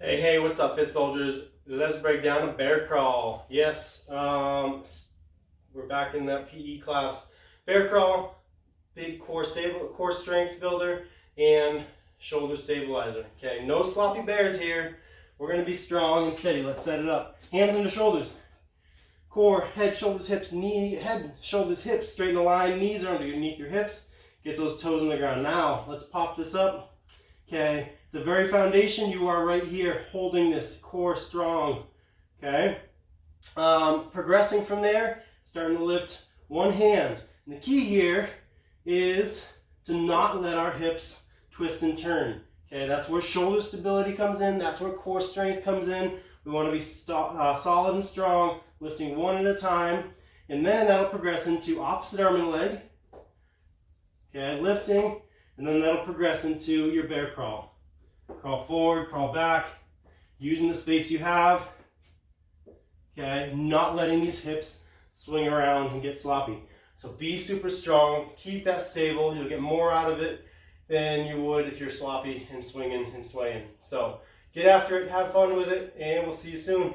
Hey, what's up, Fit Soldiers? Let's break down a bear crawl. Yes, we're back in that PE class. Bear crawl, big core strength builder, and shoulder stabilizer. Okay, no sloppy bears here. We're gonna be strong and steady. Let's set it up. Hands into shoulders. Core, head, shoulders, hips, head, shoulders, hips, straighten the line. Knees are underneath your hips. Get those toes on the ground. Now, let's pop this up. Okay, the very foundation, you are right here holding this core strong. Okay, progressing from there, starting to lift one hand. And the key here is to not let our hips twist and turn. Okay, that's where shoulder stability comes in. That's where core strength comes in. We want to be solid and strong, lifting one at a time. And then that'll progress into opposite arm and leg. Okay, lifting. And then that'll progress into your bear crawl. Crawl forward, crawl back, using the space you have. Okay, not letting these hips swing around and get sloppy. So be super strong, keep that stable. You'll get more out of it than you would if you're sloppy and swinging and swaying. So get after it, have fun with it, and we'll see you soon.